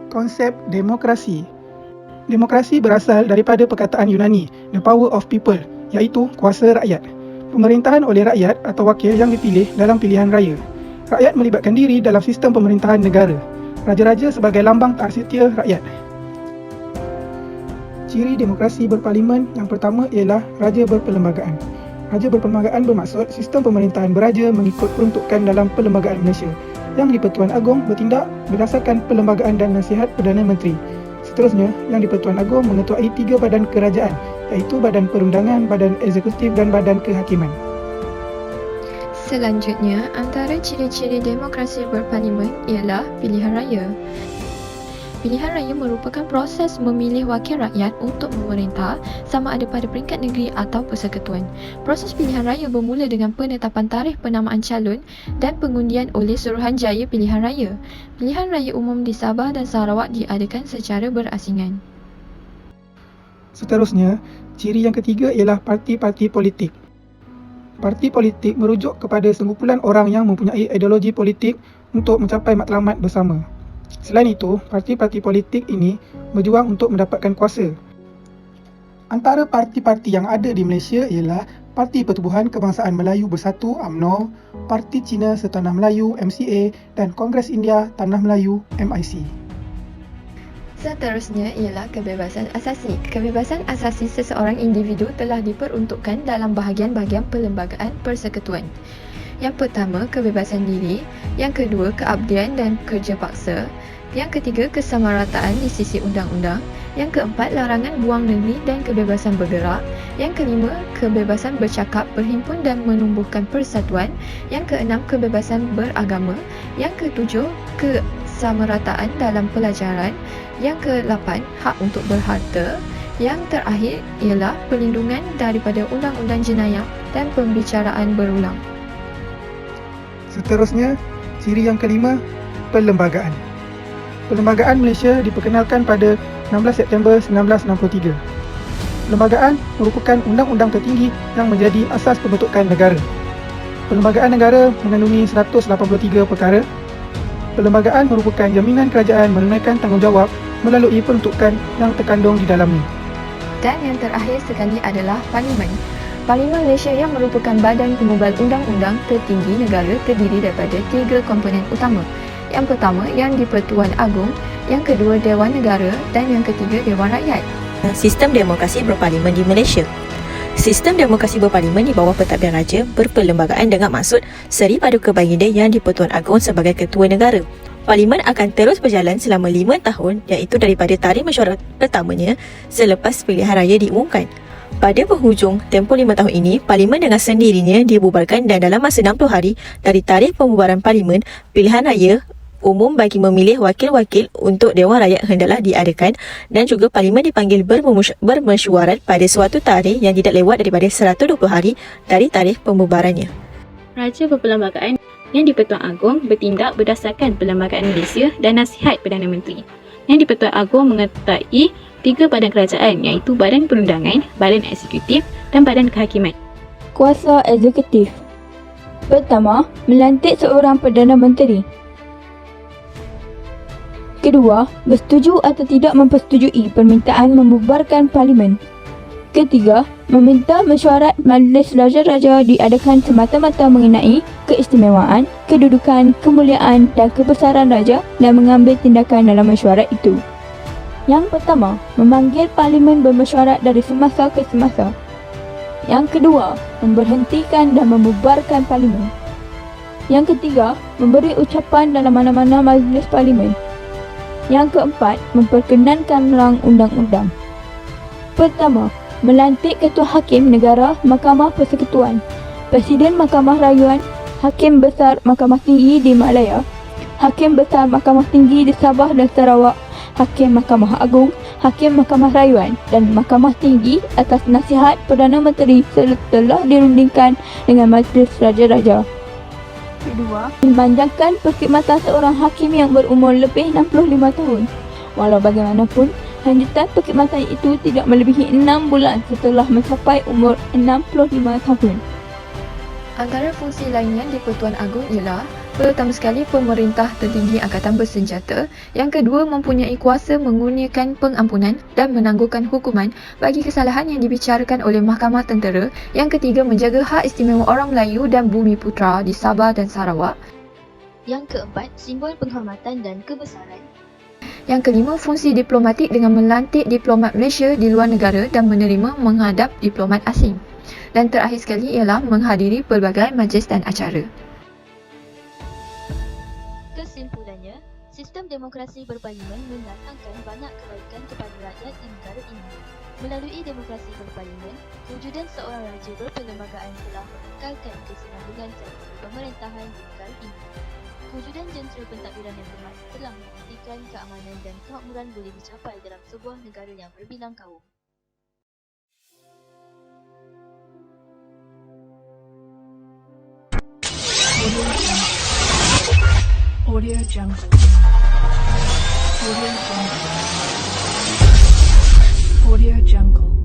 Konsep demokrasi. Demokrasi berasal daripada perkataan Yunani, the power of people, iaitu kuasa rakyat. Pemerintahan oleh rakyat atau wakil yang dipilih dalam pilihan raya. Rakyat melibatkan diri dalam sistem pemerintahan negara. Raja-raja sebagai lambang tak setia rakyat. Ciri demokrasi berparlimen yang pertama ialah raja berperlembagaan. Raja berperlembagaan bermaksud sistem pemerintahan beraja mengikut peruntukan dalam Perlembagaan Malaysia. Yang di-Pertuan Agong bertindak berdasarkan perlembagaan dan nasihat Perdana Menteri. Seterusnya, Yang di-Pertuan Agong mengetuai 3 badan kerajaan, iaitu Badan Perundangan, Badan Eksekutif dan Badan Kehakiman. Selanjutnya, antara ciri-ciri demokrasi berparlimen ialah pilihan raya. Pilihan raya merupakan proses memilih wakil rakyat untuk memerintah sama ada pada peringkat negeri atau persekutuan. Proses pilihan raya bermula dengan penetapan tarikh penamaan calon dan pengundian oleh Suruhanjaya Pilihan Raya. Pilihan raya umum di Sabah dan Sarawak diadakan secara berasingan. Seterusnya, ciri yang ketiga ialah parti-parti politik. Parti politik merujuk kepada sekumpulan orang yang mempunyai ideologi politik untuk mencapai matlamat bersama. Selain itu, parti-parti politik ini berjuang untuk mendapatkan kuasa. Antara parti-parti yang ada di Malaysia ialah Parti Pertubuhan Kebangsaan Melayu Bersatu UMNO, Parti Cina Setanah Melayu MCA dan Kongres India Tanah Melayu MIC. Seterusnya ialah kebebasan asasi. Kebebasan asasi seseorang individu telah diperuntukkan dalam bahagian-bahagian perlembagaan persekutuan. Yang pertama, kebebasan diri. Yang kedua, keabdian dan kerja paksa. Yang ketiga, kesamarataan di sisi undang-undang. Yang keempat, larangan buang negeri dan kebebasan bergerak. Yang kelima, kebebasan bercakap, berhimpun dan menumbuhkan persatuan. Yang keenam, kebebasan beragama. Yang ketujuh, kesamarataan dalam pelajaran. Yang ke-8, hak untuk berharta. Yang terakhir ialah perlindungan daripada undang-undang jenayah dan pembicaraan berulang. Seterusnya, ciri yang kelima, perlembagaan. Perlembagaan Malaysia diperkenalkan pada 16 September 1963. Perlembagaan merupakan undang-undang tertinggi yang menjadi asas pembentukan negara. Perlembagaan negara mengandungi 183 perkara. Perlembagaan merupakan jaminan kerajaan menunaikan tanggungjawab melalui peruntukan yang terkandung di dalamnya. Dan yang terakhir sekali adalah Parlimen. Parlimen Malaysia yang merupakan badan pengubal undang-undang tertinggi negara terdiri daripada 3 komponen utama. Yang pertama, Yang di-Pertuan Agong, yang kedua Dewan Negara dan yang ketiga Dewan Rakyat. Sistem demokrasi berparlimen di Malaysia. Sistem demokrasi berparlimen di bawah pentadbiran raja berperlembagaan dengan maksud Seri Paduka Baginda Yang di-Pertuan Agong sebagai ketua negara. Parlimen akan terus berjalan selama 5 tahun iaitu daripada tarikh mesyuarat pertamanya selepas pilihan raya diumumkan. Pada penghujung tempoh 5 tahun ini, Parlimen dengan sendirinya dibubarkan dan dalam masa 60 hari dari tarikh pembubaran Parlimen, pilihan raya umum bagi memilih wakil-wakil untuk Dewan Rakyat hendaklah diadakan dan juga Parlimen dipanggil bermesyuarat pada suatu tarikh yang tidak lewat daripada 120 hari dari tarikh pembubarannya. Raja berperlembagaan Yang di-Pertuan Agong bertindak berdasarkan Perlembagaan Malaysia dan nasihat Perdana Menteri. Yang di-Pertuan Agong mengetuai 3 badan kerajaan iaitu Badan Perundangan, Badan Eksekutif dan Badan Kehakiman. Kuasa eksekutif. Pertama, melantik seorang Perdana Menteri. Kedua, bersetuju atau tidak mempersetujui permintaan membubarkan Parlimen. Ketiga, meminta mesyuarat Majlis Raja-Raja diadakan semata-mata mengenai keistimewaan, kedudukan, kemuliaan dan kebesaran raja dan mengambil tindakan dalam mesyuarat itu. Yang pertama, memanggil Parlimen bermesyuarat dari semasa ke semasa. Yang kedua, memberhentikan dan membubarkan Parlimen. Yang ketiga, memberi ucapan dalam mana-mana majlis Parlimen. Yang keempat, memperkenankan menerang undang-undang. Pertama, melantik Ketua Hakim Negara Mahkamah Persekutuan, Presiden Mahkamah Rayuan, Hakim Besar Mahkamah Tinggi di Malaya, Hakim Besar Mahkamah Tinggi di Sabah dan Sarawak, Hakim Mahkamah Agung, Hakim Mahkamah Rayuan dan Mahkamah Tinggi atas nasihat Perdana Menteri setelah dirundingkan dengan Majlis Raja-Raja. Kedua, memanjangkan perkhidmatan seorang hakim yang berumur lebih 65 tahun. Walau bagaimanapun, lanjutan perkhidmatan itu tidak melebihi 6 bulan setelah mencapai umur 65 tahun. Antara fungsi lain Yang di-Pertuan Agong ialah Pertama sekali, pemerintah tertinggi angkatan bersenjata. Yang kedua, mempunyai kuasa mengurniakan pengampunan dan menangguhkan hukuman bagi kesalahan yang dibicarakan oleh Mahkamah Tentera. Yang ketiga, menjaga hak istimewa orang Melayu dan Bumi Putra di Sabah dan Sarawak. Yang keempat, simbol penghormatan dan kebesaran. Yang kelima, fungsi diplomatik dengan melantik diplomat Malaysia di luar negara dan menerima menghadap diplomat asing. Dan terakhir sekali ialah menghadiri pelbagai majlis dan acara. Kesimpulannya, sistem demokrasi berparlimen mendatangkan banyak kebaikan kepada rakyat di negara ini. Melalui demokrasi berparlimen, kewujudan seorang raja berperlembagaan telah mengekalkan kesinambungan tradisi pemerintahan di negara ini. Kewujudan jentera pentadbiran yang kuat telah memastikan keamanan dan kemakmuran boleh dicapai dalam sebuah negara yang berbilang kaum. Audio Jungle. Audio Jungle. Audio Jungle.